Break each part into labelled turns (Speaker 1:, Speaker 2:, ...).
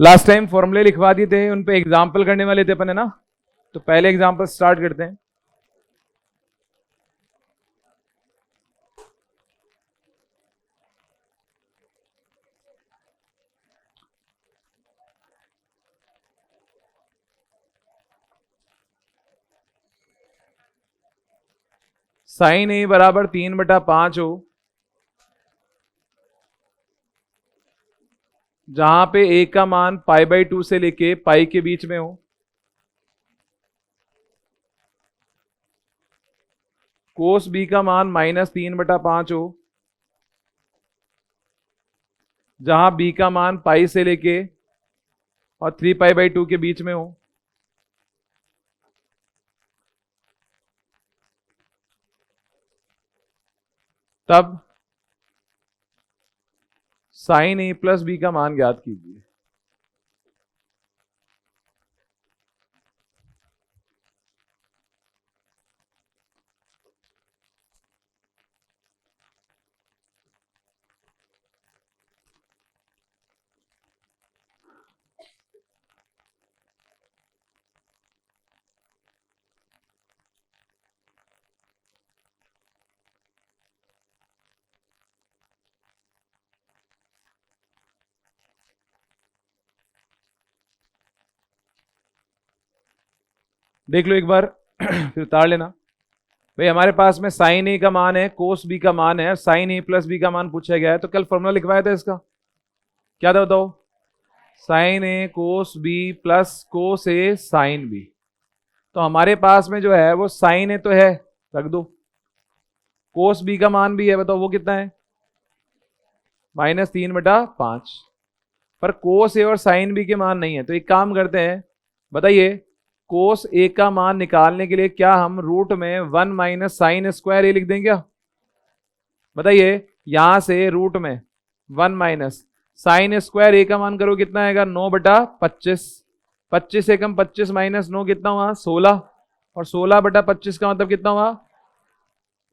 Speaker 1: Last time फॉर्मूले लिखवा दिए थे, उन पे एग्जाम्पल करने वाले थे अपन, है ना। तो पहले एग्जाम्पल स्टार्ट करते हैं। साइन ए बराबर 3/5 हो, जहां पे ए का मान π/2 से लेके पाई के बीच में हो। कोस बी का मान -3/5 हो, जहां बी का मान पाई से लेके और 3π/2 के बीच में हो। तब साइन ए प्लस बी का मान ज्ञात कीजिए। देख लो एक बार फिर उतार लेना। भाई हमारे पास में साइन ए का मान है, कोस बी का मान है, साइन ए प्लस बी का मान पूछा गया है। तो कल फॉर्मूला लिखवाया था इसका, क्या था बताओ? साइन ए कोस बी प्लस कोस ए साइन बी। तो हमारे पास में जो है वो साइन ए तो है, रख दो। कोस बी का मान भी है, बताओ वो कितना है? -3/5। पर कोस ए और साइन बी के मान नहीं है। तो एक काम करते हैं, बताइए कोस ए का मान निकालने के लिए क्या हम रूट में 1 - साइन स्क्वायर ए लिख दें क्या? बताइए, यहां से रूट में 1 - साइन स्क्वायर ए का मान करो कितना आएगा? 9/25। 25 एकम 25 -9 कितना हुआ? 16। और 16/25 का मतलब कितना हुआ?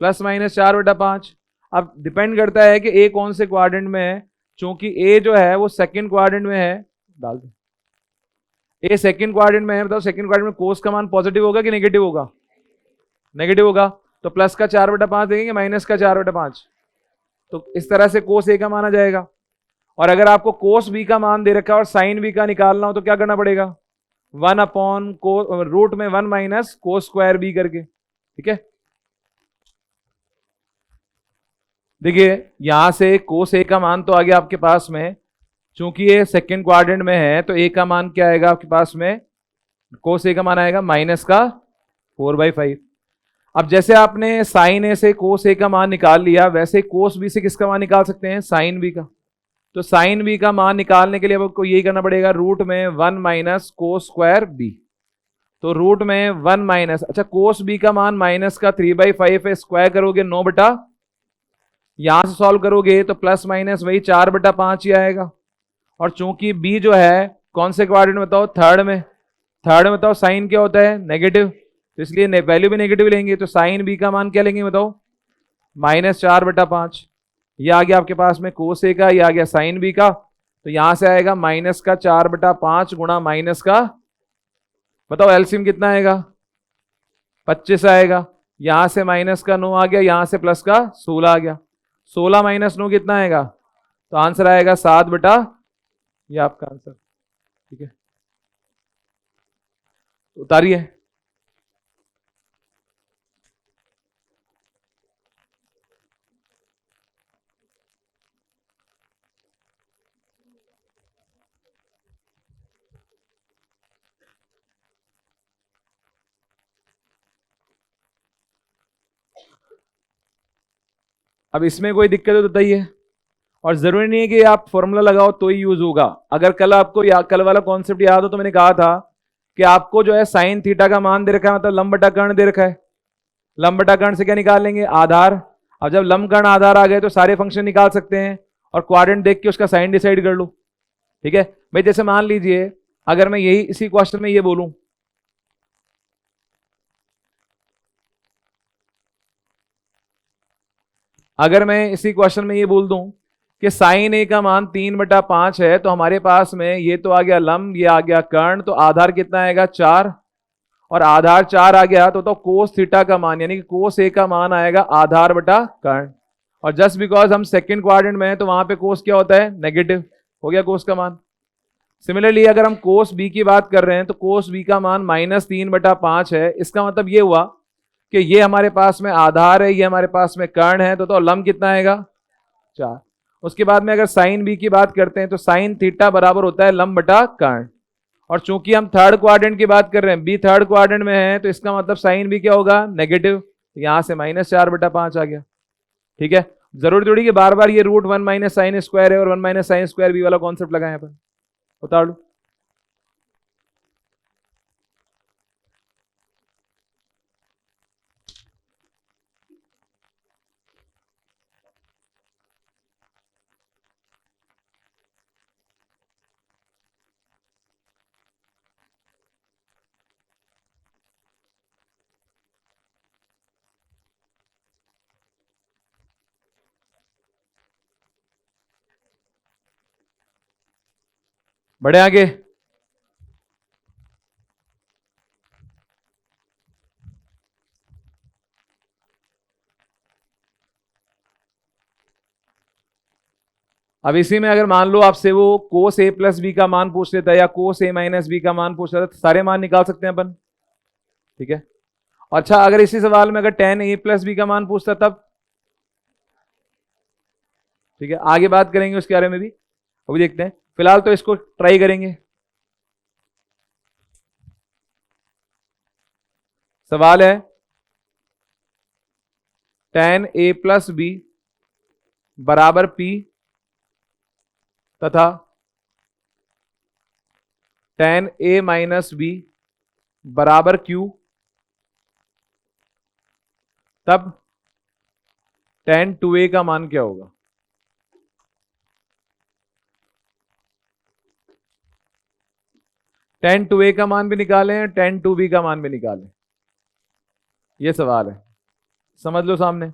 Speaker 1: ±4/5। अब डिपेंड करता है कि ए कौन से क्वाड्रेंट में है। चूंकि ए जो है वो सेकंड क्वाड्रेंट में है, डाल दो। ए सेकंड क्वाड्रेंट में है, बताओ सेकंड क्वाड्रेंट में कोस का मान पॉजिटिव होगा कि नेगेटिव होगा? नेगेटिव होगा। तो प्लस का 4/5 देंगे, माइनस का 4/5। तो इस तरह से कोस ए का मान आ जाएगा। और अगर आपको कोस बी का मान दे रखा है और साइन बी का निकालना हो तो क्या करना पड़ेगा? 1 रूट में 1 - कोस स्क्वायर बी करके। ठीक है, देखिए यहां से कोस ए का मान तो आ गया आपके पास में। चूंकि ये सेकंड क्वाड्रेंट में है तो ए का मान क्या आएगा आपके पास में? कोस ए का मान आएगा -4/5। अब जैसे आपने साइन ए से कोस ए का मान निकाल लिया, वैसे कोस बी से किसका मान निकाल सकते हैं? साइन बी का। तो साइन बी का मान निकालने के लिए अब आपको यही करना पड़ेगा, रूट में 1 - कोस स्क्वायर बी। तो रूट में 1 अच्छा कोस बी का मान -3/5 है, स्क्वायर करोगे 9 यहां से सॉल्व करोगे तो प्लस माइनस वही 4/5 ही आएगा। और चूंकि बी जो है कौन से क्वाड्रेंट में बताओ? थर्ड में। थर्ड में बताओ साइन क्या होता है? नेगेटिव। तो इसलिए वैल्यू भी नेगेटिव लेंगे। तो साइन बी का मान क्या लेंगे बताओ? -4/5। ये आ गया आपके पास में कोस ए का, ये आ गया साइन बी का। तो यहां से आएगा -4/5 गुणा माइनस का, बताओ एलसीएम कितना आएगा? 25 आएगा। यहां से माइनस का 9 आ गया, यहां से प्लस का 16 आ गया। 16 - 9 कितना आएगा? तो आंसर आएगा 7, ये आपका आंसर। ठीक है, उतारिए। अब इसमें कोई दिक्कत हो तो बताइए। और जरूरी नहीं है कि आप फॉर्मूला लगाओ तो ही यूज होगा। अगर कल आपको कल वाला कॉन्सेप्ट याद हो तो मैंने कहा था कि आपको जो है साइन थीटा का मान दे रखा है, मतलब लंब बटा कर्ण दे रखा है। लंब बटा कर्ण से क्या निकाल लेंगे? आधार। अब जब लंब कर्ण आधार आ गए तो सारे फंक्शन निकाल सकते हैं और क्वाड्रेंट देख के उसका साइन डिसाइड कर लो। ठीक है भाई, जैसे मान लीजिए अगर मैं यही इसी क्वेश्चन में ये बोलूं, अगर मैं इसी क्वेश्चन में ये बोल दूं कि साइन ए का मान 3/5 है, तो हमारे पास में ये तो आ गया लंब, ये आ गया कर्ण, तो आधार कितना आएगा 4, और आधार 4 आ गया तो कोस थीटा का मान यानी कि कोस ए का मान आएगा आधार बटा कर्ण। और जस्ट बिकॉज हम सेकंड क्वाड्रेंट में हैं तो वहां पे कोस क्या होता है, नेगेटिव, हो गया कोस का मान। सिमिलरली अगर हम कोस बी की बात कर रहे हैं तो कोस बी का मान -3/5 है। इसका मतलब ये हुआ कि ये हमारे पास में आधार है, ये हमारे पास में कर्ण है, तो लंब कितना आएगा 4। उसके बाद में अगर साइन बी की बात करते हैं तो साइन थीटा बराबर होता है लंब बटा कर्ण। और चूंकि हम थर्ड क्वाड्रेंट की बात कर रहे हैं, बी थर्ड क्वाड्रेंट में है, तो इसका मतलब साइन बी क्या होगा, नेगेटिव, यहां से -4/5 आ गया। ठीक है, जरूरी थोड़ी कि बार बार ये √1 माइनस साइन स्क्वायर है और 1 माइनस साइन स्क्वायर बी वाला कॉन्सेप्ट लगाए अपन, बता लो। बढ़े आगे। अब इसी में अगर मान लो आपसे वो कोस ए प्लस बी का मान पूछ लेता है या कोस ए माइनस बी का मान पूछ लेता है, तो सारे मान निकाल सकते हैं अपन। ठीक है, अच्छा अगर इसी सवाल में अगर tan ए प्लस बी का मान पूछता तब, ठीक है आगे बात करेंगे उसके बारे में भी, अभी देखते हैं, फिलहाल तो इसको ट्राई करेंगे। सवाल है tan ए प्लस बी बराबर P तथा tan ए माइनस बी बराबर Q, तब tan 2a का मान क्या होगा। tan 2a का मान भी निकालें, tan 2b का मान भी निकालें, ये सवाल है, समझ लो सामने।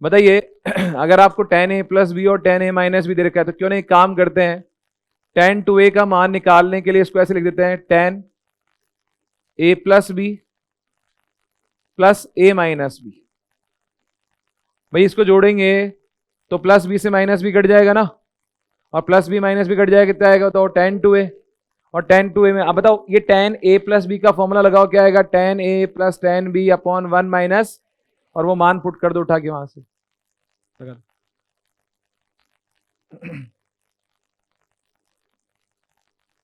Speaker 1: बताइए अगर आपको tan a प्लस बी और tan a माइनस बी दे रखा है तो क्यों नहीं काम करते हैं, tan 2a का मान निकालने के लिए इसको ऐसे लिख देते हैं tan a plus B plus a minus B. भाई इसको जोड़ेंगे तो प्लस बी से माइनस बी कट जाएगा ना, और plus B minus B cut जाएगा, कितना आएगा तो tan 2a। और tan 2a में अब बताओ ये tan a प्लस बी का फॉर्मूला लगाओ, क्या आएगा tan a plus tan b upon 1 minus, और वो मान पुट कर दो उठा के वहां से।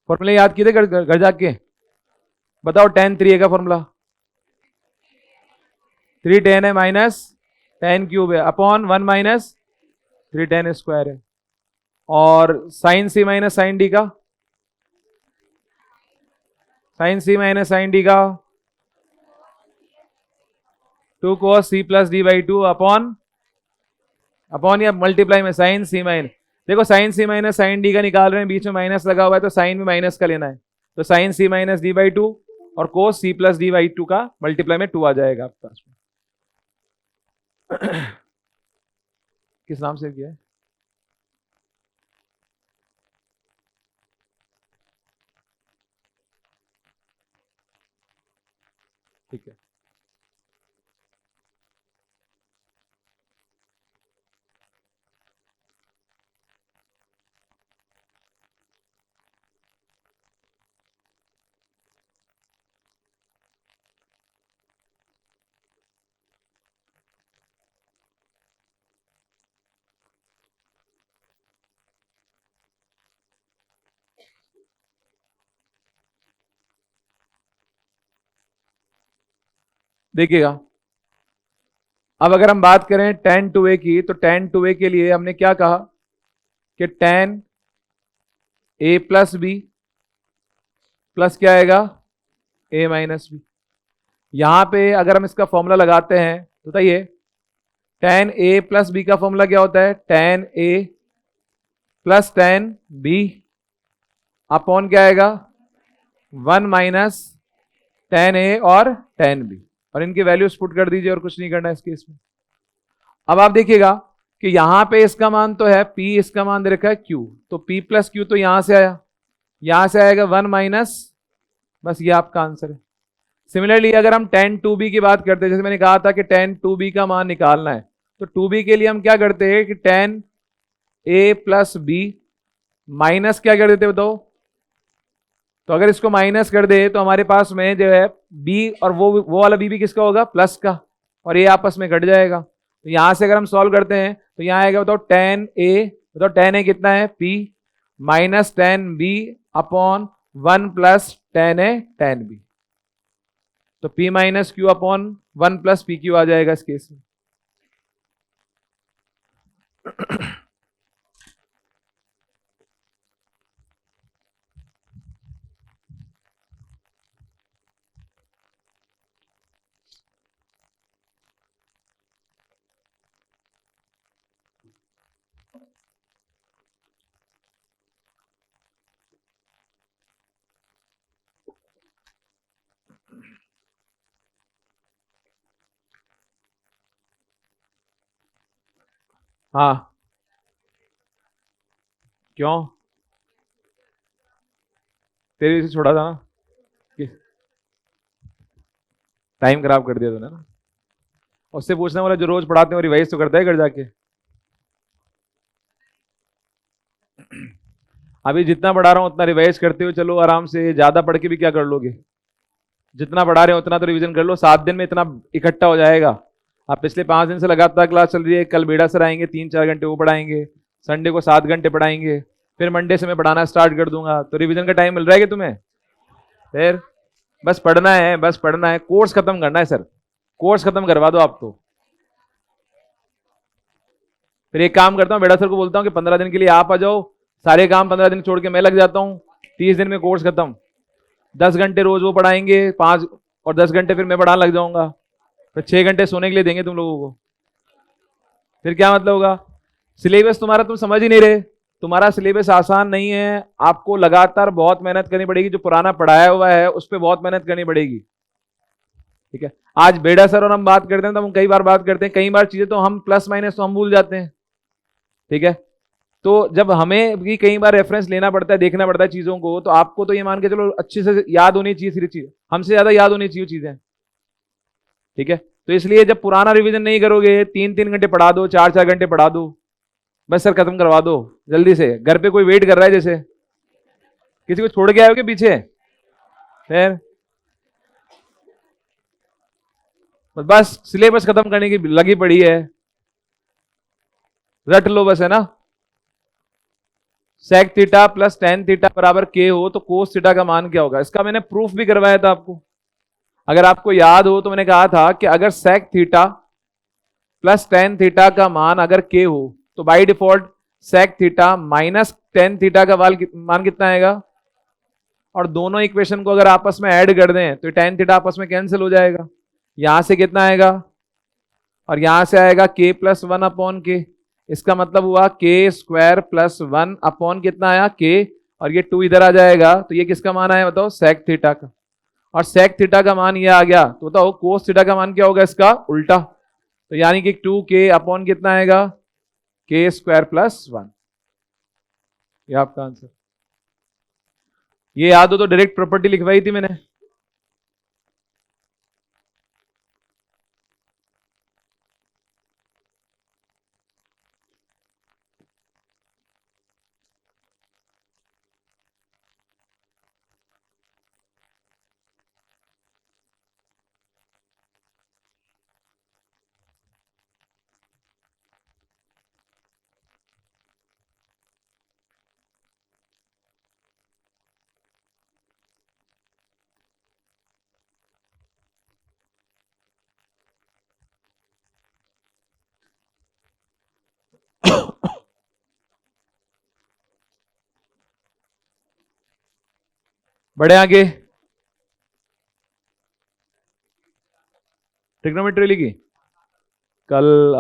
Speaker 1: फॉर्मूला याद किए थे घर जाके, बताओ tan 3a का फॉर्मूला 3 tan है माइनस tan क्यूब है अपॉन 1 माइनस 3 tan स्क्वायर है, और sign C minus sign D का, sign C minus sign D का 2 cos c plus D by 2 upon या मल्टीप्लाई में साइन सी माइनस, देखो sign C minus sign D का निकाल रहे हैं, बीच में माइनस लगा हुआ है तो साइन में माइनस का लेना है, तो sine C minus D by 2 और cos C plus D by 2 का मल्टीप्लाई में 2 आ जाएगा आपके पास में। किस नाम से किया है, ठीक है। देखिएगा अब अगर हम बात करें tan 2a की, तो tan 2a के लिए हमने क्या कहा कि tan a plus B plus क्या आएगा a माइनस बी। यहां पे अगर हम इसका फॉर्मूला लगाते हैं तो बताइए tan a प्लस बी का फॉर्मूला क्या होता है, tan a plus tan b upon क्या आएगा 1 माइनस tan a और tan b, और इनकी वैल्यूज पुट कर दीजिए और कुछ नहीं करना है इस केस में। अब आप देखिएगा कि यहां पे इसका मान तो है P, इसका मान दे रखा है Q, तो P प्लस Q तो यहां से आया, यहां से आएगा 1 माइनस, बस ये आपका आंसर है। सिमिलरली अगर हम tan 2b की बात करते हैं, जैसे मैंने कहा था कि tan 2b का मान निकालना है, तो 2b के लिए हम क्या करते हैं कि tan a plus B minus क्या कर देते बताओ, तो अगर इसको माइनस कर दे तो हमारे पास में जो है b और वो वाला b भी किसका होगा, प्लस का, और ये आपस में कट जाएगा। तो यहां से अगर हम सॉल्व करते हैं तो यहां आएगा बताओ tan a, बताओ tan a कितना है p minus tan b upon 1 plus tan a tan b, तो p minus Q upon 1 plus P Q आ जाएगा इस केस में। हाँ क्यों, तेरे से छोड़ा था ना, टाइम खराब कर दिया तूने ना। उससे पूछने वाला जो रोज पढ़ाते हैं वो रिवाइज तो करता है घर जाके। अभी जितना पढ़ा रहा हूं उतना रिवाइज करते हुए चलो आराम से, ज्यादा पढ़ के भी क्या कर लोगे, जितना पढ़ा रहे हो उतना तो रिवीजन कर लो, 7 दिन में इतना इकट्ठा हो जाएगा। आप पिछले 5 दिन से लगातार क्लास चल रही है, कल बेड़ा सर आएंगे 3-4 घंटे वो पढ़ाएंगे, संडे को 7 घंटे पढ़ाएंगे, फिर मंडे से मैं पढ़ाना स्टार्ट कर दूंगा, तो रिवीजन का टाइम मिल रहा है कि तुम्हें, फिर बस पढ़ना है, बस पढ़ना है, कोर्स खत्म करना है सर, कोर्स खत्म करवा दो आप तो। फिर एक काम करता हूँ, बेड़ा सर को बोलता हूँ कि 15 दिन के लिए आप आ जाओ, सारे काम 15 दिन छोड़ के मैं लग जाता हूँ, 30 दिन में कोर्स खत्म, 10 घंटे रोज वो पढ़ाएंगे, 5 और 10 घंटे फिर मैं पढ़ाने लग जाऊंगा, फिर 6 घंटे सोने के लिए देंगे तुम लोगों को, फिर क्या मतलब होगा। सिलेबस तुम्हारा तुम समझ ही नहीं रहे, तुम्हारा सिलेबस आसान नहीं है, आपको लगातार बहुत मेहनत करनी पड़ेगी, जो पुराना पढ़ाया हुआ है उस पर बहुत मेहनत करनी पड़ेगी, ठीक है। आज बेड़ा सर और हम बात करते हैं तो हम कई बार बात करते हैं, कई बार चीजें तो हम प्लस माइनस तो हम भूल जाते हैं, ठीक है। तो जब हमें भी कई बार रेफरेंस लेना पड़ता है, देखना पड़ता है चीजों को, तो आपको तो ये मान के चलो अच्छे से याद होनी चाहिए, सारी चीज हमसे ज्यादा याद होनी चाहिए चीजें, ठीक है। तो इसलिए जब पुराना रिवीजन नहीं करोगे, 3-3 घंटे पढ़ा दो, 4-4 घंटे पढ़ा दो, बस सर खत्म करवा दो जल्दी से, घर पे कोई वेट कर रहा है, जैसे किसी को छोड़ के आए हो के पीछे, फिर बस सिलेबस खत्म करने की लगी पड़ी है, रट लो बस, है ना। Sec theta plus tan theta बराबर के हो तो कोस थीटा का मान क्या होगा, इसका मैंने प्रूफ भी करवाया था आपको, अगर आपको याद हो तो मैंने कहा था कि अगर sec theta plus tan theta का मान अगर के हो तो by default sec theta minus tan theta का मान कितना आएगा, और दोनों इक्वेशन को अगर आपस में ऐड कर दें तो टेन थीटा आपस में कैंसिल हो जाएगा, यहां से कितना आएगा और यहां से आएगा के प्लस 1 अपॉन के, इसका मतलब हुआ के स्क्वायर प्लस 1 अपॉन कितना आया के, और ये 2 इधर आ जाएगा, तो ये किसका मान आया बताओ, सेक थीटा का, और सेक थीटा का मान ये आ गया, तो बताओ कोस थीटा का मान क्या होगा, इसका उल्टा, तो यानी कि 2k अपॉन कितना आएगा, के स्क्वायर प्लस 1, ये आपका आंसर। ये याद हो तो डायरेक्ट प्रॉपर्टी लिखवाई थी मैंने, बढ़े आगे, ट्रिग्नोमेट्री लिखी, कल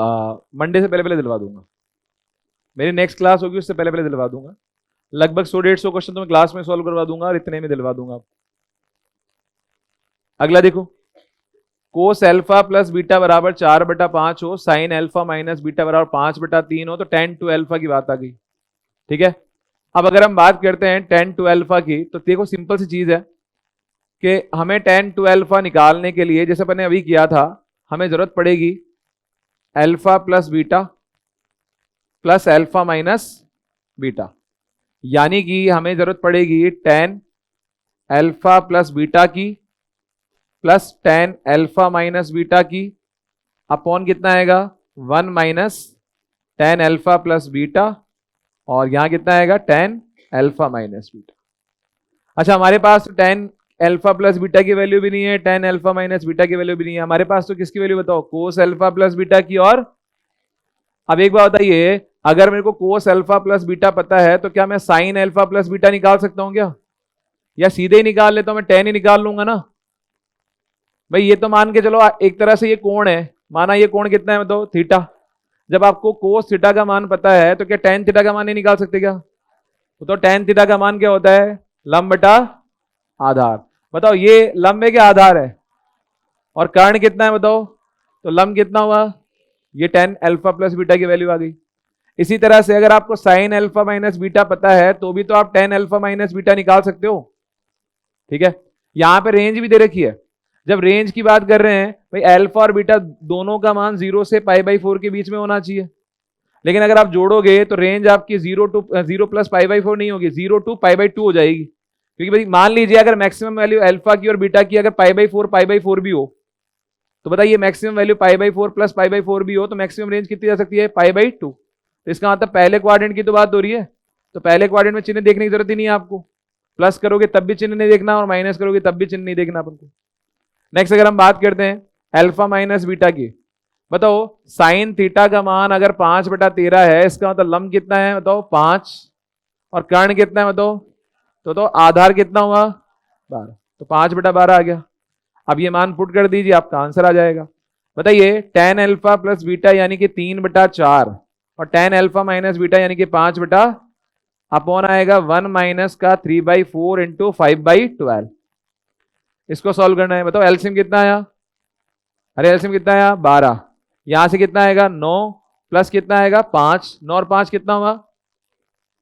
Speaker 1: मंडे से पहले पहले दिलवा दूंगा, मेरी नेक्स्ट क्लास होगी उससे पहले पहले दिलवा दूंगा, लगभग 100-150 क्वेश्चन तो मैं क्लास में सॉल्व करवा दूंगा और इतने में दिलवा दूंगा। अगला देखो, कोस अल्फा प्लस बीटा बराबर 4/5 हो, साइन अल्फा माइनस बीटा बराबर 5/3 हो, तो tan टू अल्फा की बात आ गई। ठीक है, अब अगर हम बात करते हैं tan टू अल्फा की, तो देखो सिंपल सी चीज है कि हमें tan टू अल्फा निकालने के लिए जैसे अपन ने अभी किया था, हमें जरूरत पड़ेगी alpha plus beta plus alpha minus beta, यानी कि हमें जरूरत पड़ेगी tan अल्फा प्लस बीटा की plus tan alpha minus beta की अपॉन कितना आएगा 1 minus tan alpha plus beta, और यहां कितना आएगा tan अल्फा माइनस बीटा। अच्छा, हमारे पास tan अल्फा प्लस बीटा की वैल्यू भी नहीं है, tan अल्फा माइनस बीटा की वैल्यू भी नहीं है, हमारे पास तो किसकी वैल्यू बताओ, कोस अल्फा प्लस बीटा की। और अब एक बात बताइए, अगर मेरे को कोस अल्फा प्लस बीटा पता है तो क्या मैं साइन अल्फा प्लस बीटा निकाल सकता हूं क्या, या सीधे ही निकाल लेता हूं, मैं tan ही निकाल लूंगा ना भाई। ये तो मान के चलो एक तरह से ये कोण है, माना ये कोण कितना है बताओ, थीटा। जब आपको कोस थीटा का मान पता है तो क्या tan थीटा का मान नहीं निकाल सकते क्या, तो tan थीटा का मान क्या होता है, लंब बटा आधार। बताओ ये लंब है क्या आधार है, और कर्ण कितना है बताओ, तो लंब कितना हुआ, ये tan अल्फा प्लस बीटा की वैल्यू आ गई। इसी तरह से अगर आपको साइन अल्फा माइनस बीटा पता है तो भी तो आप tan अल्फा माइनस बीटा निकाल सकते हो। ठीक है, यहां पे रेंज भी दे रखी है। जब रेंज की बात कर रहे हैं भाई, अल्फा और बीटा दोनों का मान 0 से π/4 के बीच में होना चाहिए, लेकिन अगर आप जोड़ोगे तो रेंज आपकी 0 प्लस π/4 नहीं होगी, 0 टू π/2 हो जाएगी। क्योंकि भाई मान लीजिए अगर मैक्सिमम वैल्यू अल्फा की और बीटा की अगर π/4 भी हो, तो बताइए मैक्सिमम वैल्यू π/4 प्लस π/4 भी हो तो मैक्सिमम रेंज कितनी जा सकती है, π/2। तो इसका मतलब पहले क्वाड्रेंट की तो बात हो रही है, तो पहले क्वाड्रेंट में चिन्ह देखने की जरूरत ही नहीं है आपको, प्लस करोगे तब भी चिन्ह नहीं देखना और माइनस करोगे तब भी चिन्ह नहीं देखना अपन को। नेक्स्ट अगर हम बात करते हैं अल्फा माइनस बीटा की, बताओ साइन थीटा का मान अगर 5/13 है, इसका मतलब लंब कितना है बताओ 5, और कर्ण कितना है बताओ, तो आधार कितना हुआ 12, तो 5/12 आ गया। अब ये मान पुट कर दीजिए, आपका आंसर आ जाएगा। बताइए tan अल्फा प्लस बीटा यानी कि 3/4 और tan अल्फा माइनस बीटा यानी कि 5 अपॉन आएगा 1 माइनस का 3/4 इंटू 5/12। इसको सॉल्व करना है, बताओ एलसीएम कितना आया, अरे एलसीएम कितना आया 12, यहां से कितना आएगा 9 प्लस कितना आएगा 5, 9 और 5 कितना हुआ,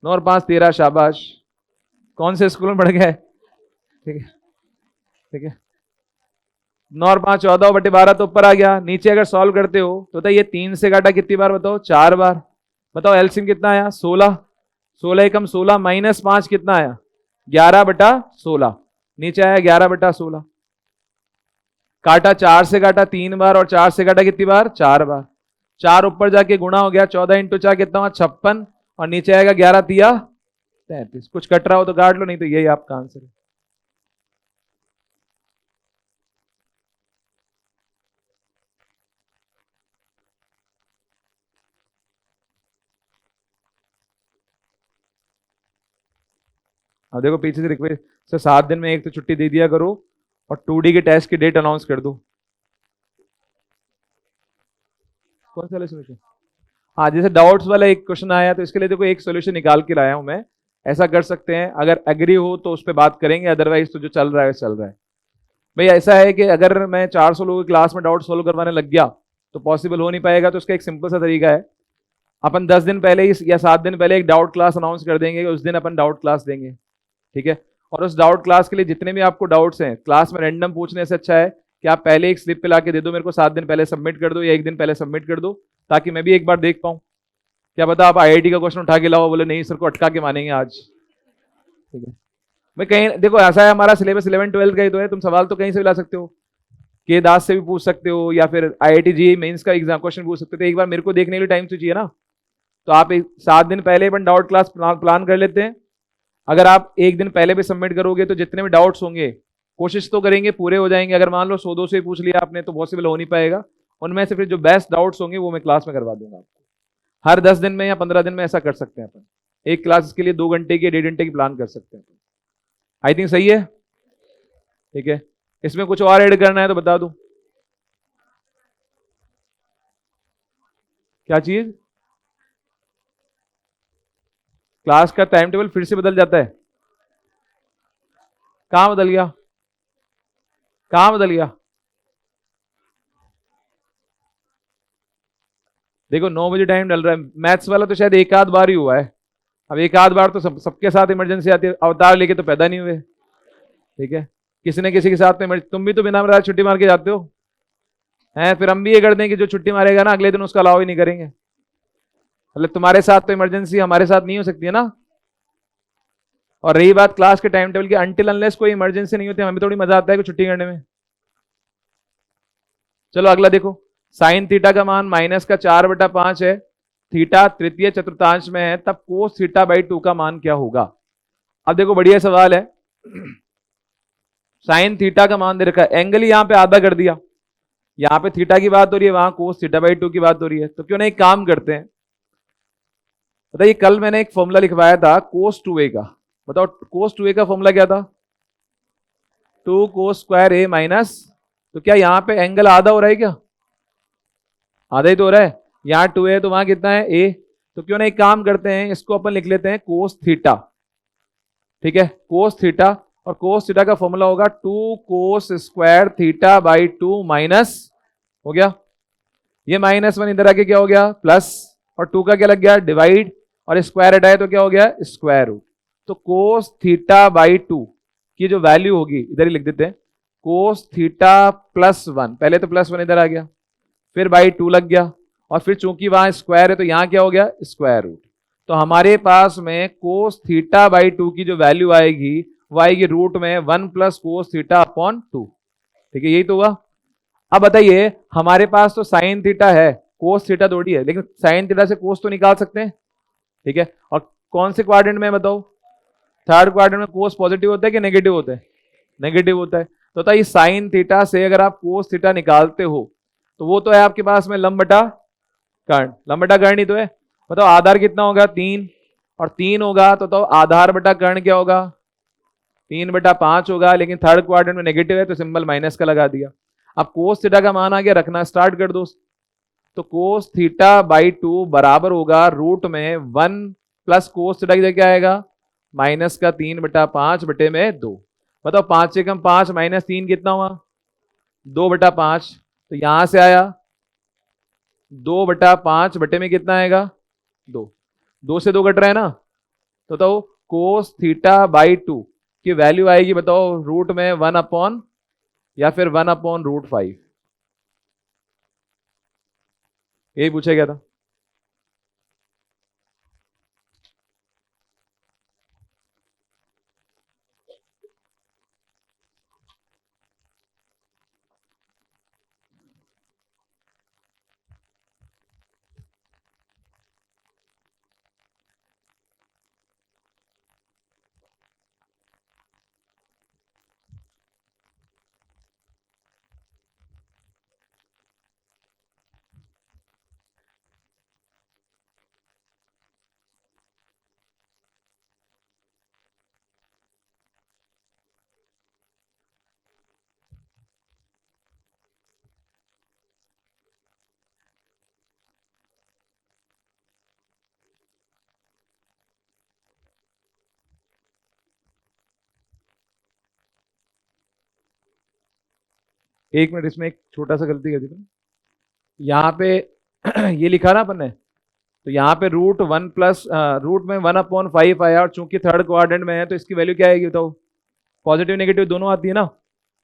Speaker 1: 9 और 5 13, शाबाश, कौन से स्कूल में पढ़ गए। ठीक है, ठीक है, 9 और 5 14/12 तो ऊपर आ गया, नीचे अगर सॉल्व करते हो तो ये 3 से काटा कितनी बार बताओ, 4 बार। बताओ एलसीएम कितना आया 16, 16 एकम 16 माइनस 5 कितना आया 11/16, नीचे आया 11/16। काटा 4 से काटा 3 बार और 4 से काटा कितनी बार 4 बार, 4 ऊपर जाके गुणा हो गया, 14 इंटू 4 कितना हुआ 56, और नीचे आएगा 11 तिया 33। कुछ कट रहा हो तो काट लो, नहीं तो यही आपका आंसर है। अब देखो पीछे से रिक्वेस्ट सर 7 दिन में एक तो छुट्टी दे दिया करो और 2D के टेस्ट की डेट अनाउंस कर दो। कौन सा सोल्यूशन, हाँ जैसे डाउट्स वाला एक क्वेश्चन आया तो इसके लिए देखो एक सोल्यूशन निकाल के लाया हूं मैं। ऐसा कर सकते हैं, अगर एग्री हो तो उस पर बात करेंगे, अदरवाइज तो जो चल रहा है चल रहा है। भाई ऐसा है कि अगर मैं 400 लोगों की क्लास में डाउट सोल्व करवाने लग गया तो पॉसिबल हो नहीं पाएगा, तो उसका एक सिंपल सा तरीका है, अपन 10 दिन पहले ही या 7 दिन पहले एक डाउट क्लास अनाउंस कर देंगे, उस दिन अपन डाउट क्लास देंगे। ठीक है, और उस डाउट क्लास के लिए जितने भी आपको डाउट्स हैं क्लास में रैंडम पूछने से अच्छा है कि आप पहले एक स्लिप पे ला के दे दो मेरे को, 7 दिन पहले सबमिट कर दो या 1 दिन पहले सबमिट कर दो, ताकि मैं भी एक बार देख पाऊँ। क्या पता आप आईआईटी का क्वेश्चन उठा के लाओ, बोले नहीं सर को अटका के मानेंगे आज। ठीक है भाई, कहीं देखो ऐसा है हमारा सिलेबस 11-12 का ही तो है, तुम सवाल तो कहीं से भी ला सकते हो, के दास से भी पूछ सकते हो या फिर आईआईटी जेईई मेंस का एग्जाम क्वेश्चन पूछ सकते हो। तो एक बार मेरे को देखने के लिए टाइम तो चाहिए ना, तो आप 7 दिन पहले अपन डाउट क्लास प्लान कर लेते हैं। अगर आप 1 दिन पहले भी सबमिट करोगे तो जितने भी डाउट्स होंगे कोशिश तो करेंगे पूरे हो जाएंगे। अगर मान लो 100-200 ही पूछ लिया आपने तो पॉसिबल हो नहीं पाएगा, उनमें से फिर जो बेस्ट डाउट्स होंगे वो मैं क्लास में करवा दूंगा आपको। हर 10 दिन में या 15 दिन में ऐसा कर सकते हैं अपन, एक क्लास के लिए 2 घंटे की 1.5 घंटे की प्लान कर सकते हैं। आई थिंक सही है। ठीक है, इसमें कुछ और ऐड करना है तो बता दूं, क्या चीज, क्लास का टाइम टेबल फिर से बदल जाता है, कहां बदल गया, कहां बदल गया, देखो 9 बजे टाइम डल रहा है, मैथ्स वाला तो शायद एक आध बार ही हुआ है। अब एक आध बार तो सबके साथ इमरजेंसी आती है, अवतार लेके तो पैदा नहीं हुए, ठीक है। किसी न किसी के साथ तो तुम भी तो बिना मेरा छुट्टी मार के जाते हो, हैं? फिर हम भी ये कर दें कि जो छुट्टी मारेगा ना अगले दिन उसका अलाउ ही नहीं करेंगे। मतलब तुम्हारे साथ तो इमरजेंसी हमारे साथ नहीं हो सकती है ना। और रही बात क्लास के टाइम टेबल की, अनटिल अनलेस कोई इमरजेंसी नहीं होती हमें थोड़ी मजा आता है कि छुट्टी करने में। चलो अगला देखो, साइन थीटा का मान -4/5 है, थीटा तृतीय चतुर्थांश में है, तब कोस थीटा बाई 2 का मान क्या होगा। अब देखो बढ़िया सवाल है। साइन थीटा का मान दे रखा है, एंगल ही यहां पे आधा कर दिया, यहां पे थीटा की बात हो रही है, वहां कोस थीटा बाई 2 की बात हो रही है, तो क्यों नहीं एक काम करते हैं। बताइए कल मैंने एक फॉर्मूला लिखवाया था कोस 2a का, बताओ कोस 2a का फॉर्मूला क्या था, 2 कोस स्क्वायर a माइनस, तो क्या यहां पे एंगल आधा हो रहा है क्या, आधा ही तो हो रहा है, यहाँ 2a है तो वहां कितना है a, तो क्यों ना एक काम करते हैं, इसको अपन लिख लेते हैं कोस थीटा, ठीक है, कोस थीटा, और कोस थीटा का फॉर्मूला होगा 2 कोस स्क्वायर थीटा बाई 2 माइनस, हो गया, ये -1 इधर आके क्या हो गया प्लस, और 2 का क्या लग गया डिवाइड, और स्क्वायर हटाए तो क्या हो गया स्क्वायर रूट, तो कोस थीटा बाई 2 की जो वैल्यू होगी इधर ही लिख देते हैं, कोस थीटा +1, पहले तो +1 इधर आ गया, फिर बाई 2 लग गया, और फिर चूंकि वहां स्क्वायर है तो यहां क्या हो गया स्क्वायर रूट, तो हमारे पास में कोस थीटा बाई 2 की जो वैल्यू आएगी वो आएगी रूट में 1 प्लस कोस थीटा अपॉन 2, ठीक है, यही तो हुआ। अब बताइए हमारे पास तो साइन थीटा है, कोस थीटा थोड़ी है, लेकिन साइन थीटा से कोस तो निकाल सकते हैं, ठीक है, और कौन से क्वाड्रेंट में बताओ, थर्ड क्वाड्रेंट में कोस पॉजिटिव होता है कि नेगेटिव होता है, नेगेटिव होता है, तो बताइए साइन थीटा से अगर आप कोस थीटा निकालते हो तो वो तो है आपके पास में लंब बटा कर्ण, लंब बटा कर्ण ही तो है, बताओ आधार कितना होगा 3, और 3 होगा तो आधार बटा कर्ण क्या होगा 3/5 होगा, लेकिन थर्ड क्वाड्रेंट में नेगेटिव है तो सिंबल माइनस का लगा दिया। अब कोस थीटा का मान आ गया, रखना स्टार्ट कर दो, तो कोस थीटा बाई 2 बराबर होगा रूट में 1 प्लस कोस थीटा की जगह क्या आएगा -3/5/2, बताओ 5 से कम 5 -3 कितना हुआ 2/5, तो यहां से आया 2/5 बटे में कितना आएगा 2, 2 से 2 कट रहा है ना, तो बताओ कोस थीटा बाई 2 की वैल्यू आएगी, बताओ रूट में 1 या फिर 1/√5, यही पूछा गया था। एक मिनट, इसमें एक छोटा सा गलती कर दी थी, यहाँ पे ये लिखा ना अपन ने, तो यहाँ पे रूट में 1/5 आया, और चूंकि थर्ड क्वाड्रेंट में है तो इसकी वैल्यू क्या आएगी बताओ, पॉजिटिव नेगेटिव दोनों आती है ना,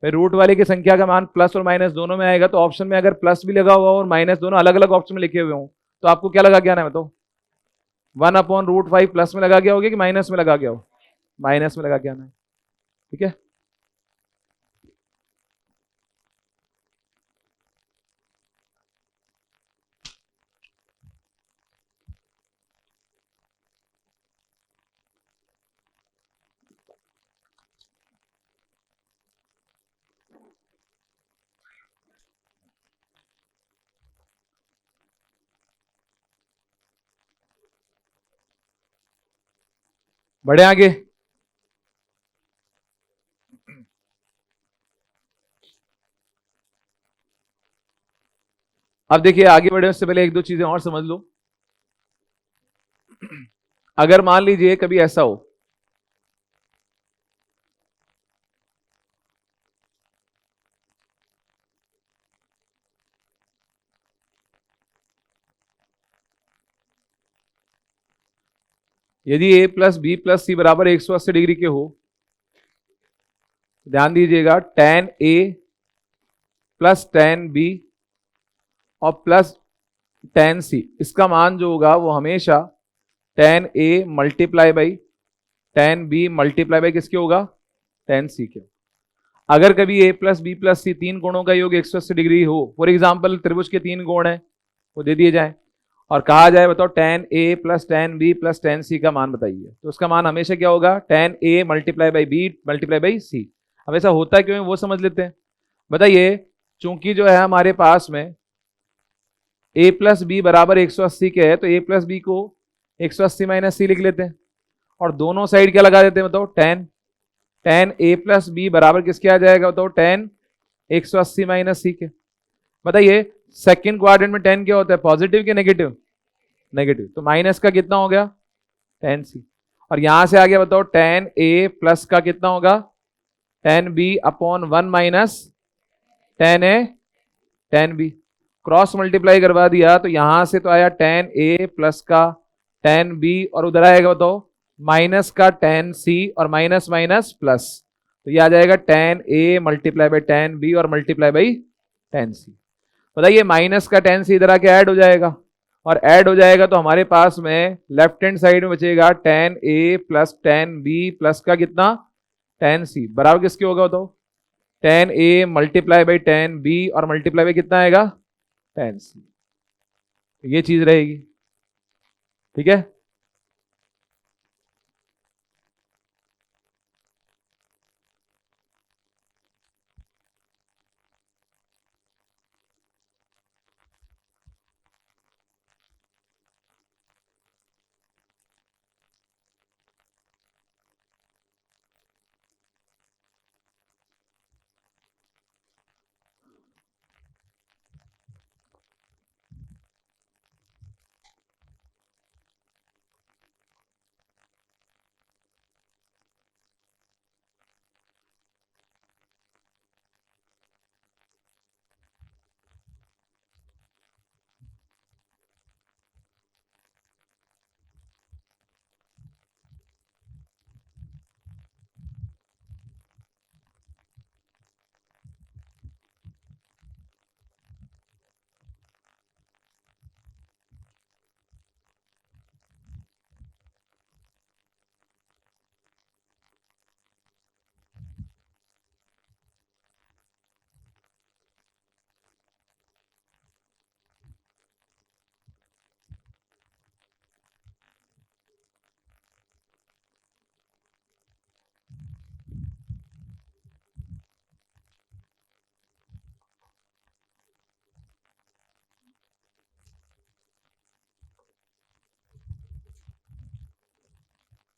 Speaker 1: फिर रूट वाले की संख्या का मान प्लस और माइनस दोनों में आएगा, तो ऑप्शन में अगर प्लस भी लगा हुआ और माइनस दोनों अलग अलग ऑप्शन में लिखे हुए हो तो आपको क्या लगा के आना है बताओ, 1/√5 प्लस में लगा गया होगा कि माइनस में लगा गया हो, माइनस में लगा के आना है, ठीक है। बढ़े आगे, अब देखिए आगे बढ़े उससे पहले एक दो चीजें और समझ लो। अगर मान लीजिए कभी ऐसा हो यदि a प्लस बी प्लस सी बराबर 180 डिग्री के हो, ध्यान दीजिएगा, tan a plus tan b और प्लस tan c, इसका मान जो होगा वो हमेशा tan a multiply by tan b multiply by किसके होगा, tan c के। अगर कभी a प्लस बी प्लस सी तीन कोणों का योग 180 डिग्री हो, फॉर एग्जाम्पल त्रिभुज के तीन कोण हैं वो दे दिए जाए और कहा जाए बताओ tan a plus tan b plus tan c का मान बताइए, तो उसका मान हमेशा क्या होगा, tan a multiply by B multiply by C. अब ऐसा होता क्यों है वो समझ लेते हैं। बताइए, चूंकि जो है हमारे पास में a प्लस बी बराबर 180 के है, तो a प्लस बी को 180 माइनस सी लिख लेते हैं और दोनों साइड क्या लगा देते हैं बताओ, tan a प्लस बी बराबर किसके आ जाएगा बताओ, tan 180 माइनस सी के। बताइए सेकंड क्वाड्रेंट में tan क्या होता है, पॉजिटिव के नेगेटिव, नेगेटिव, तो माइनस का कितना हो गया, tan c, और यहां से आ गया बताओ tan a प्लस का कितना होगा, tan b upon 1 minus tan a tan b, cross multiply करवा दिया तो यहां से तो आया tan a प्लस का tan b और उधर आएगा बताओ माइनस का tan c और माइनस माइनस प्लस, तो ये आ जाएगा tan a multiply by tan b और मल्टीप्लाई बाई tan c। बताइए माइनस का tan c इधर आके ऐड हो जाएगा और ऐड हो जाएगा तो हमारे पास में लेफ्ट हैंड साइड में बचेगा tan a plus tan b plus का कितना, tan c बराबर किसके होगा बताओ, tan a multiply by tan b और मल्टीप्लाई बाई कितना आएगा, tan c। ये चीज रहेगी, ठीक है।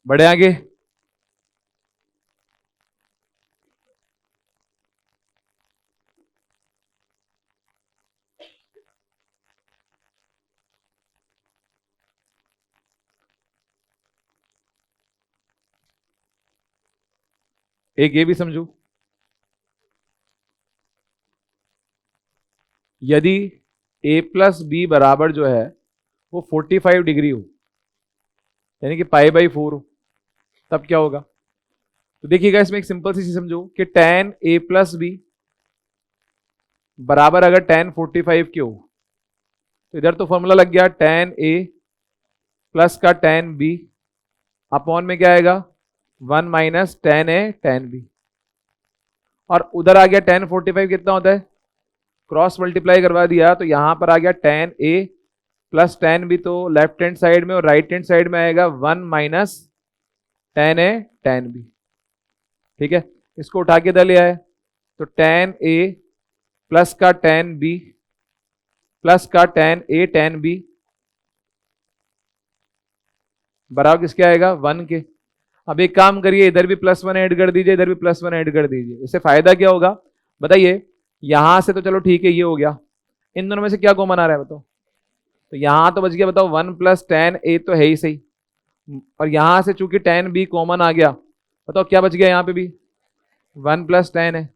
Speaker 1: बढ़े आगे, एक ये भी समझो, यदि a प्लस बी बराबर जो है वो 45 डिग्री हो, यानी कि पाई बाई 4 हो, तब क्या होगा। तो देखिएगा इसमें एक सिंपल सी चीज समझो कि tan a प्लस बी बराबर अगर tan 45 के हो, तो इधर तो फॉर्मूला लग गया tan a प्लस का tan b अपॉन में क्या आएगा 1 minus tan a tan b, और उधर आ गया tan 45 कितना होता है, क्रॉस मल्टीप्लाई करवा दिया तो यहां पर आ गया tan a plus tan b, तो लेफ्ट हैंड साइड में और राइट हैंड साइड में आएगा 1 minus tan a tan b, ठीक है। इसको उठा के इधर ले आए तो tan a प्लस का tan b प्लस का tan a tan b बराबर किसके आएगा 1 के। अब एक काम करिए, इधर भी +1 ऐड कर दीजिए, इधर भी +1 ऐड कर दीजिए, इससे फायदा क्या होगा बताइए। यहां से तो चलो ठीक है ये हो गया, इन दोनों में से क्या कॉमन आ रहा है बताओ, तो यहां तो बच गया बताओ 1 प्लस tan a तो है ही सही, और यहां से चूंकि tan b कॉमन आ गया, बताओ क्या बच गया यहाँ पे भी 1 प्लस tan है,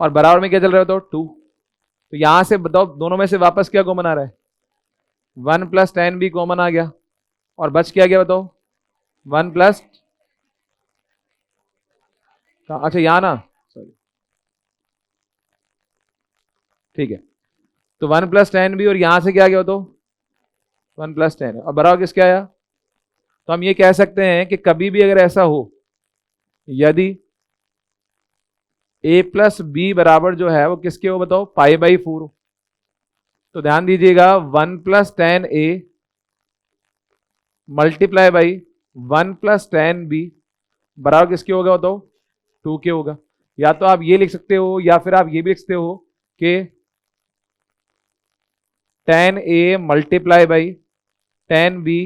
Speaker 1: और बराबर में क्या चल रहा है बताओ 2, तो यहां से बताओ दोनों में से वापस क्या कॉमन आ रहा है 1 प्लस tan b कॉमन आ गया, और बच क्या गया बताओ वन प्लस, अच्छा यहाँ ना, सॉरी, ठीक है। तो 1 + 10b और यहां से क्या गया तो 1 + 10, अब बराबर किसके आया? तो हम ये कह सकते हैं कि कभी भी अगर ऐसा हो, यदि a+b बराबर जो है वो किसके हो बताओ, π/4, तो ध्यान दीजिएगा 1 + 10a मल्टीप्लाई बाई 1 + 10b बराबर किसके होगा बताओ, 2 के होगा। या तो आप ये लिख सकते हो या फिर आप ये भी लिख सकते हो कि 10a multiply by 10b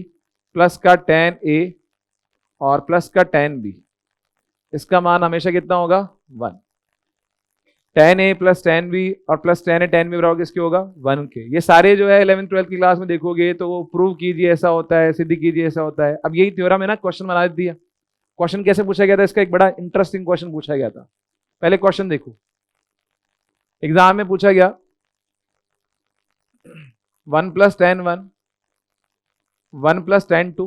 Speaker 1: plus का 10a और प्लस का 10b, इसका मान हमेशा कितना होगा 1। 10a + 10b और प्लस 10a 10b बराबर किसके होगा 1 के। ये सारे जो है 11th 12th की क्लास में देखोगे तो वो प्रूव कीजिए ऐसा होता है, सिद्ध कीजिए ऐसा होता है। अब यही थ्योरम है ना, क्वेश्चन बना दिया। क्वेश्चन कैसे पूछा गया था, इसका एक बड़ा इंटरेस्टिंग क्वेश्चन पूछा गया था। पहले क्वेश्चन देखो, एग्जाम में पूछा गया 1 + 10 1, 1 + 10 2,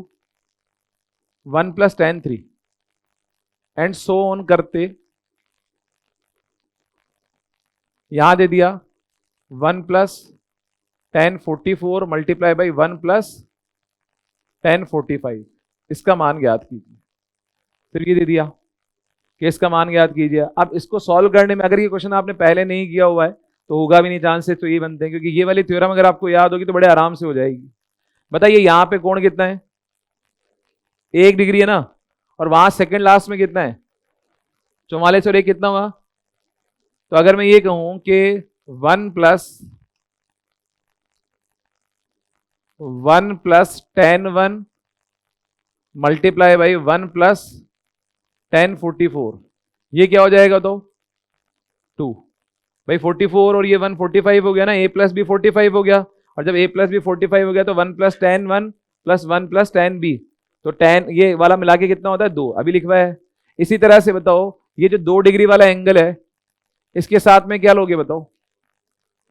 Speaker 1: 1 + 10 3 एंड सो ऑन करते यहां दे दिया 1 + 10 44 मल्टीप्लाई बाई 1 + 10 45, इसका मान ज्ञात कीजिए। फिर ये दे दिया कि इसका मान ज्ञात कीजिए। अब इसको सॉल्व करने में अगर ये क्वेश्चन आपने पहले नहीं किया हुआ है तो होगा भी नहीं, चांसेस तो ये बनते हैं, क्योंकि ये वाली थ्योरम अगर आपको याद होगी तो बड़े आराम से हो जाएगी। बताइए यहां पे कोण कितना है, 1 डिग्री है ना, और वहां सेकंड लास्ट में कितना है 44, और एक कितना हुआ। तो अगर मैं ये कहूं कि 1 + 10 1 मल्टीप्लाई बाई 1 + 10 44, ये क्या हो जाएगा तो 2 भाई 44 और ये 1 45 हो गया ना, a+b 45 हो गया, और जब a+b 45 हो गया तो 1 + 10 1 प्लस 1 + 10b, तो 10 ये वाला मिला के कितना होता है 2, अभी लिखवा है। इसी तरह से बताओ ये जो 2 डिग्री वाला एंगल है इसके साथ में क्या लोगे बताओ,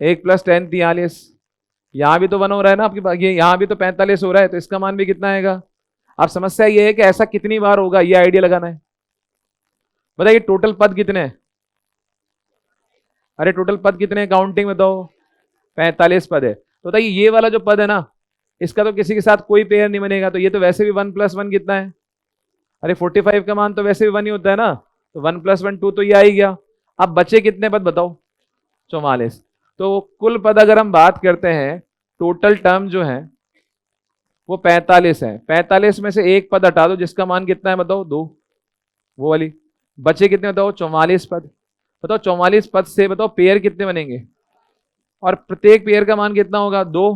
Speaker 1: 1 + 10 43, यहां भी तो 1 हो रहा है ना आपके पास, ये यहां भी तो 45 हो रहा है, तो इसका मान भी कितना आएगा। अब समस्या ये है कि ऐसा कितनी बार होगा, ये आइडिया लगाना है। बताइए टोटल पद कितने हैं, अरे टोटल पद कितने हैं काउंटिंग बताओ, 45 पद है। तो बताइए ये वाला जो पद है ना, इसका तो किसी के साथ कोई पेयर नहीं बनेगा, तो ये तो वैसे भी 1 + 1 कितना है, अरे 45 का मान तो वैसे भी 1 ही होता है ना, तो 1 + 1 2, तो ये आ ही गया। अब बचे कितने पद बताओ, 44। तो कुल पद अगर हम बात करते हैं, टोटल टर्म जो है वो 45 है। 45 में से एक पद हटा दो जिसका मान कितना है बताओ 2, वो वाली, बचे कितने बताओ 44 पद। बताओ 44 पद से बताओ पेयर कितने बनेंगे, और प्रत्येक पेयर का मान कितना होगा 2।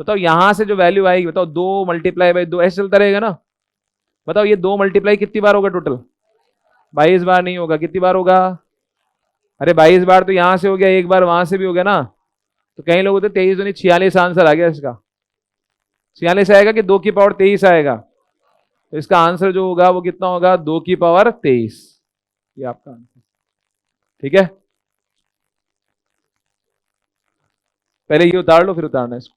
Speaker 1: बताओ यहां से जो वैल्यू आएगी बताओ 2 मल्टीप्लाई बाई 2, ऐसे चलता रहेगा ना। बताओ ये 2 मल्टीप्लाई कितनी बार होगा टोटल, 22 बार नहीं होगा, कितनी बार होगा, अरे 22 बार तो यहां से हो गया, एक बार वहां से भी हो गया ना। तो कई लोग होते 23 दूनी 46 आंसर आ गया इसका, 46 आएगा कि 2 की पावर 23 आएगा। तो इसका आंसर जो होगा वो कितना होगा 2 की पावर 23, ये आपका आंसर। ठीक है, पहले ये उतार लो फिर उतारना इसको।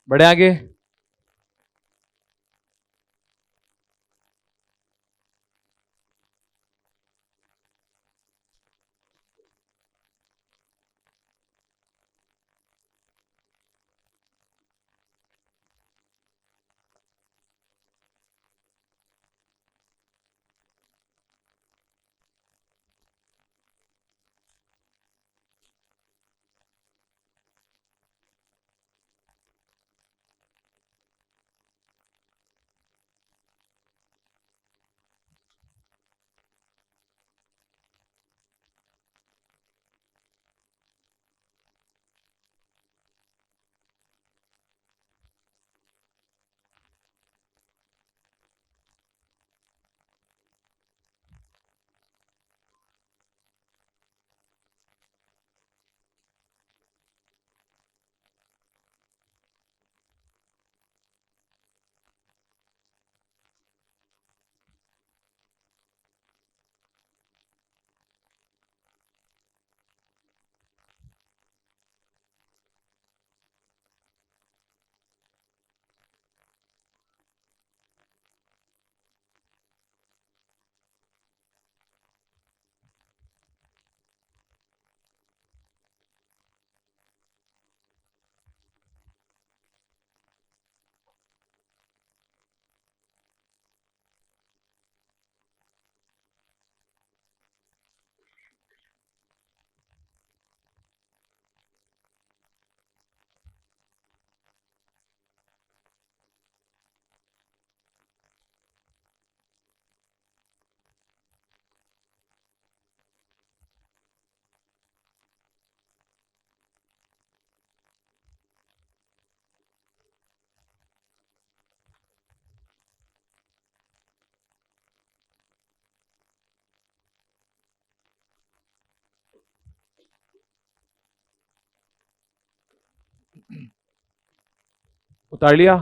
Speaker 1: बढ़े आगे। उतार लिया।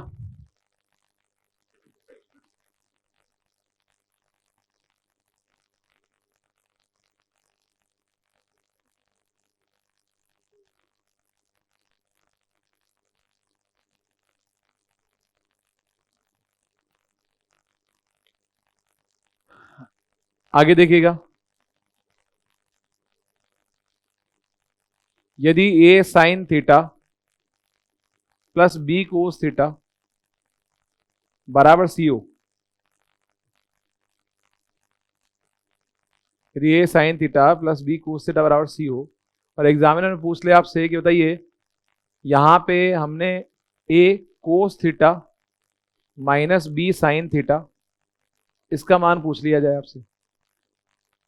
Speaker 1: आगे देखिएगा, यदि A sine theta plus B cos theta बराबर सी हो, यदि A sine theta plus B cos theta बराबर सी हो, और एग्जामिनर ने पूछ लिया आपसे कि बताइए यहां पे हमने A cos theta minus B sine theta, इसका मान पूछ लिया जाए आपसे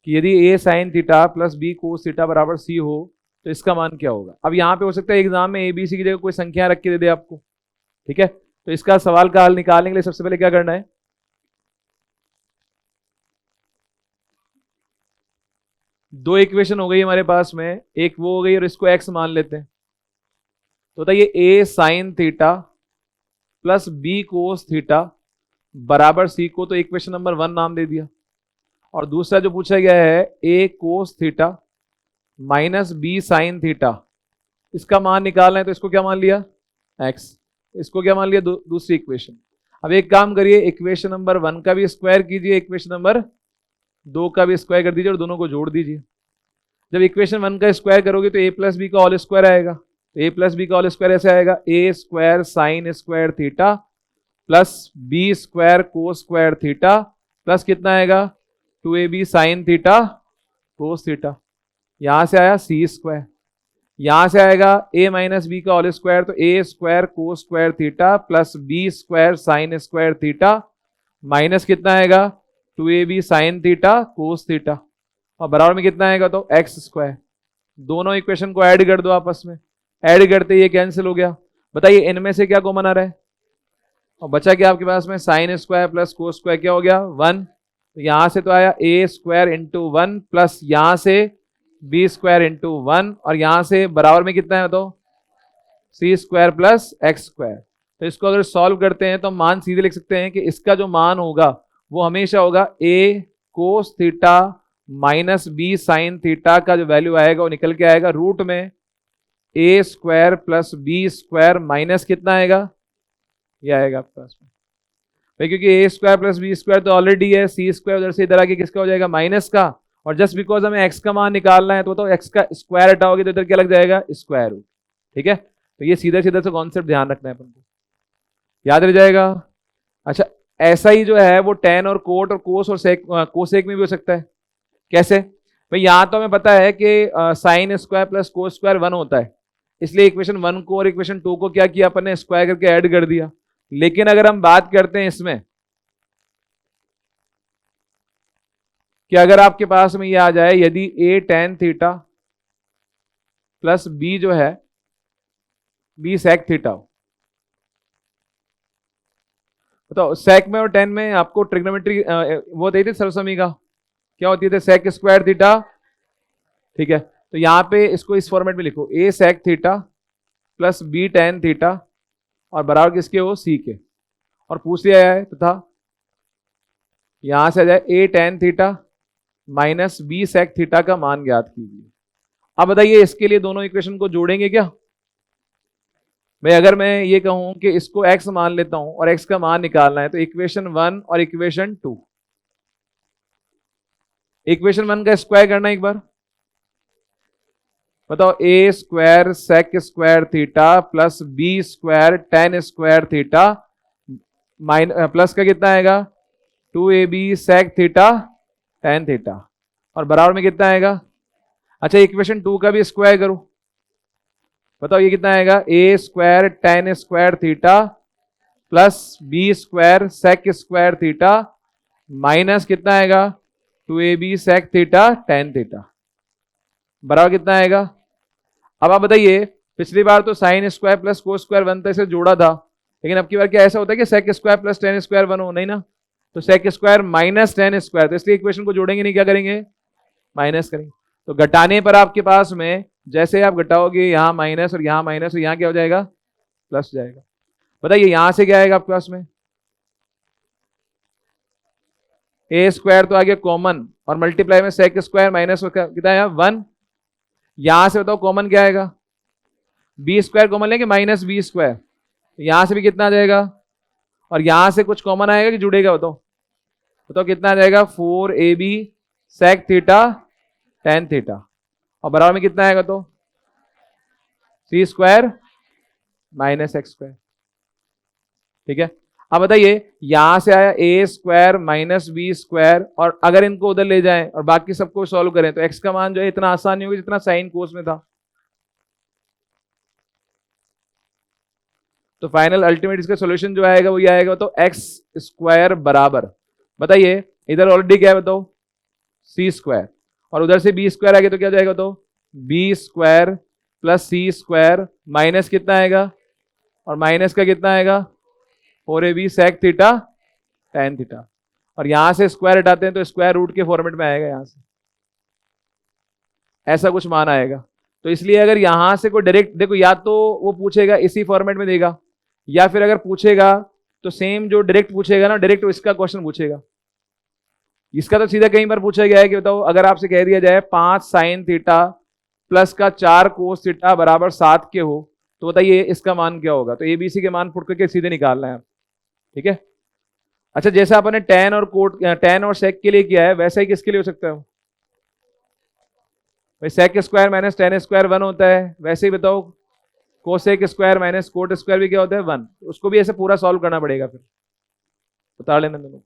Speaker 1: कि यदि A sine theta plus B cos theta बराबर सी हो तो इसका मान क्या होगा। अब यहाँ पे हो सकता है एग्जाम में ए बी सी की जगह कोई संख्या रख के दे दे आपको, ठीक है। तो इसका सवाल का हल निकालने के लिए सबसे पहले क्या करना है, दो इक्वेशन हो गई हमारे पास में, एक वो हो गई और इसको एक्स मान लेते हैं। तो बताइए A sine theta plus B cos theta बराबर सी को तो इक्वेशन नंबर 1 नाम दे दिया, और दूसरा जो पूछा गया है A cos theta minus B sine theta, इसका मान निकालना है तो इसको क्या मान लिया एक्स, इसको क्या मान लिया दूसरी इक्वेशन। अब एक काम करिए, इक्वेशन नंबर 1 का भी स्क्वायर कीजिए, इक्वेशन नंबर 2 का भी स्क्वायर कर दीजिए और दोनों को जोड़ दीजिए। जब इक्वेशन 1 का स्क्वायर करोगे तो ए प्लस बी का होल स्क्वायर आएगा, तो ए प्लस बी का होल स्क्वायर ऐसे आएगा A square sine square theta plus B square cos square theta plus कितना आएगा 2ab sine theta cos theta, यहां से आया सी स्क्वायर, यहां से आएगा a माइनस बी का होल स्क्वायर, तो A square cos square theta plus B square sine square theta minus कितना आएगा 2ab sine theta cos theta, और बराबर में कितना आएगा तो एक्स स्क्वायर। दोनों इक्वेशन को ऐड कर दो आपस में, ऐड करते ये कैंसिल हो गया। बताइए इनमें से क्या कॉमन आ रहा है, और बचा क्या आपके पास में sine square plus cos square क्या हो गया 1, तो यहां से तो आया ए स्क्वायर इंटू 1 प्लस यहां से बी स्क्वायर इंटू 1, और यहां से बराबर में कितना है तो सी स्क्वायर प्लस एक्स स्क्वायर। तो इसको अगर सॉल्व करते हैं तो हम मान सीधे लिख सकते हैं कि इसका जो मान होगा वो हमेशा होगा A cos theta minus B sine theta का जो वैल्यू आएगा वो निकल के आएगा रूट में A square plus B square minus कितना आएगा, ये आएगा आपके पास में भाई, क्योंकि A square plus B square तो ऑलरेडी है, सी स्क्वायर उधर से इधर आके किसका हो जाएगा, माइनस का। और जस्ट बिकॉज हमें एक्स का मान निकालना है तो बताओ एक्स का स्क्वायर हटाओगे तो इधर क्या लग जाएगा, स्क्वायर रूट। ठीक है, तो ये सीधा सीधा से कॉन्सेप्ट ध्यान रखना है अपन को, याद रह जाएगा। अच्छा, ऐसा ही जो है वो टेन और कोट और कोस और सेक कोसेक में भी हो सकता है। कैसे भाई, यहां तो हमें पता है कि sine square plus cos square 1 होता है, इसलिए इक्वेशन 1 को और इक्वेशन 2 को क्या किया अपन ने, स्क्वायर करके ऐड कर दिया। लेकिन अगर हम बात करते हैं इसमें कि अगर आपके पास में ये आ जाए, यदि ए टेन थीटा प्लस बी जो है बी सेक थीटा हो, बताओ सेक में और टेन में आपको ट्रिग्नोमेट्री वो देती थी सरसमी का, क्या होती है, सेक स्क्वायर थीटा। ठीक है, तो यहां पे इसको इस फॉर्मेट में लिखो, A sec theta plus B tan theta और बराबर किसके हो, सी के। और पूछ लिया है तथा यहां से आ जाए A tan theta minus B sec theta का मान ज्ञात कीजिए। अब बताइए इसके लिए दोनों इक्वेशन को जोड़ेंगे क्या भाई, अगर मैं ये कहूं कि इसको x मान लेता हूं और x का मान निकालना है तो इक्वेशन 1 और इक्वेशन 2, इक्वेशन 1 का स्क्वायर करना एक बार, बताओ A square sec square theta plus B square tan square theta plus का कितना आएगा 2ab sec theta tan theta और बराबर में कितना आएगा। अच्छा, इक्वेशन 2 का भी स्क्वायर करो, बताओ ये कितना आएगा, A square tan square theta plus B square sec square theta minus कितना आएगा 2ab sec theta tan theta बराबर कितना आएगा। अब आप बताइए, पिछली बार तो sine square plus cos square 1 था, इसे जोड़ा था, लेकिन अब की बार क्या ऐसा होता है कि sec square plus tan square 1 हो, नहीं ना, तो sec square minus tan square, तो इसलिए इक्वेशन को जोड़ेंगे नहीं, क्या करेंगे, माइनस करेंगे। तो घटाने पर आपके पास में जैसे आप घटाओगे यहां माइनस और यहां माइनस और यहां क्या हो जाएगा, प्लस जाएगा। बताइए यहां से क्या आएगा आपके पास में, ए स्क्वायर तो आ गया कॉमन और मल्टीप्लाई में सेक स्क्वायर माइनस कितना आया 1, यहां से बताओ कॉमन क्या आएगा, बी स्क्वायर कॉमन लेंगे माइनस बी स्क्वायर, यहां से भी कितना आ जाएगा और यहां से कुछ कॉमन आएगा कि जुड़ेगा, बताओ बताओ कितना आ जाएगा 4ab sec theta tan theta और बराबर में कितना आएगा, तो सी स्क्वायर माइनस एक्स स्क्वायर। ठीक है, अब बताइए यहां से आया ए स्क्वायर माइनस बी स्क्वायर और अगर इनको उधर ले जाएं और बाकी सबको सॉल्व करें तो एक्स का मान जो है इतना आसान नहीं होगा जितना साइन कोस में था। तो फाइनल अल्टीमेट इसका सॉल्यूशन जो आएगा वो ये आएगा, तो एक्स स्क्वायर बराबर, बताइए इधर ऑलरेडी क्या है बताओ, सी स्क्वायर और उधर से बी स्क्वायर आ गया तो क्या जाएगा, तो बी स्क्वायर प्लस सी स्क्वायर माइनस कितना आएगा और माइनस का कितना आएगा 4ab sec theta tan theta और यहां से स्क्वायर हटाते हैं तो स्क्वायर रूट के फॉर्मेट में आएगा, यहां से ऐसा कुछ मान आएगा। तो इसलिए अगर यहां से कोई डायरेक्ट देखो, या तो वो पूछेगा इसी फॉर्मेट में देगा, या फिर अगर पूछेगा तो सेम जो डायरेक्ट पूछेगा ना, डायरेक्ट इसका क्वेश्चन पूछेगा। इसका तो सीधा कहीं पर पूछा गया है कि बताओ अगर आपसे कह दिया जाए 5 साइन थीटा प्लस का 4 कोस थीटा बराबर 7 के हो तो बताइए इसका मान क्या होगा, तो एबीसी के मान फुट करके सीधे निकालना है। ठीक है, अच्छा जैसा आपने टेन और कोट टेन और सेक के लिए किया है वैसा ही किसके लिए हो सकता है भाई, sec square minus tan square 1 होता है, वैसे ही बताओ cosec square minus cot square भी क्या होता है 1, उसको भी ऐसे पूरा सॉल्व करना पड़ेगा, फिर बता लेना दोनों।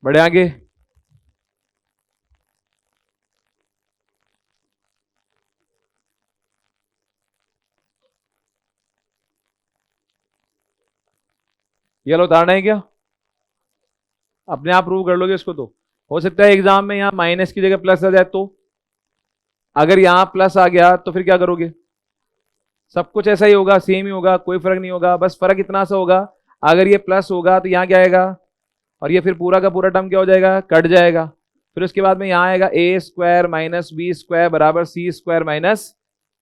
Speaker 1: बढ़े आगे। ये लो उतारना है क्या? अपने आप प्रूव कर लोगे इसको तो। हो सकता है एग्जाम में यहाँ माइनस की जगह प्लस आ जाए, तो अगर यहाँ प्लस आ गया तो फिर क्या करोगे? सब कुछ ऐसा ही होगा, सेम ही होगा, कोई फर्क नहीं होगा। बस फर्क इतना सा होगा, अगर ये प्लस होगा तो यहाँ क्या आएगा, और ये फिर पूरा का पूरा टर्म क्या हो जाएगा, कट जाएगा। फिर उसके बाद में यहाँ आएगा A square minus B square बराबर सी स्क्वायर माइनस,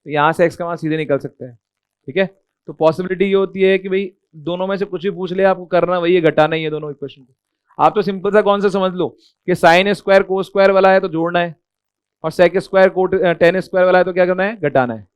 Speaker 1: तो यहाँ से एक्स का मान सीधे निकल सकते हैं। ठीक है, तो पॉसिबिलिटी ये होती है कि भाई दोनों में से कुछ भी पूछ ले, आपको करना वही है, घटाना ही है दोनों इक्वेशन को। आप तो सिंपल सा कौन सा समझ लो कि साइन स्क्वायर को स्क्वायर वाला है तो जोड़ना है, और सेक स्क्वायर को टेन स्क्वायर वाला है तो क्या करना है, घटाना है।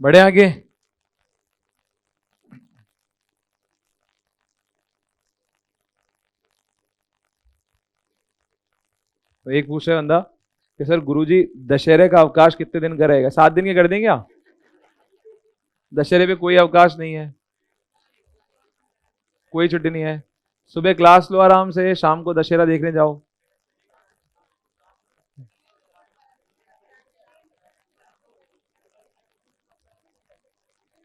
Speaker 1: बढ़े आगे। तो एक पूछ रहा है बंदा कि सर गुरुजी दशहरे का अवकाश कितने दिन का रहेगा? 7 दिन के कर देंगे क्या? दशहरे पे कोई अवकाश नहीं है, कोई छुट्टी नहीं है। सुबह क्लास लो आराम से, शाम को दशहरा देखने जाओ।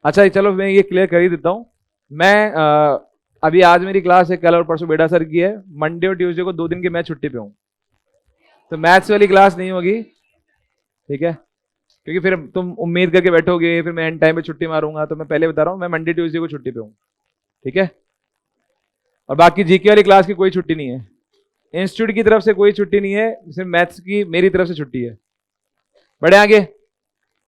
Speaker 1: अच्छा चलो मैं ये क्लियर कर ही देता हूँ। मैं अभी आज मेरी क्लास है, कल और परसों बेटा सर की है, मंडे और ट्यूसडे को 2 दिन की मैं छुट्टी पे हूँ, तो मैथ्स वाली क्लास नहीं होगी। ठीक है, क्योंकि फिर तुम उम्मीद करके बैठोगे फिर मैं एंड टाइम पे छुट्टी मारूंगा, तो मैं पहले बता रहा हूँ मैं मंडे ट्यूसडे को छुट्टी पे हूँ। ठीक है, और बाकी जीके वाली क्लास की कोई छुट्टी नहीं है, इंस्टीट्यूट की तरफ से कोई छुट्टी नहीं है, सिर्फ मैथ्स की मेरी तरफ से छुट्टी है। बढ़े आगे।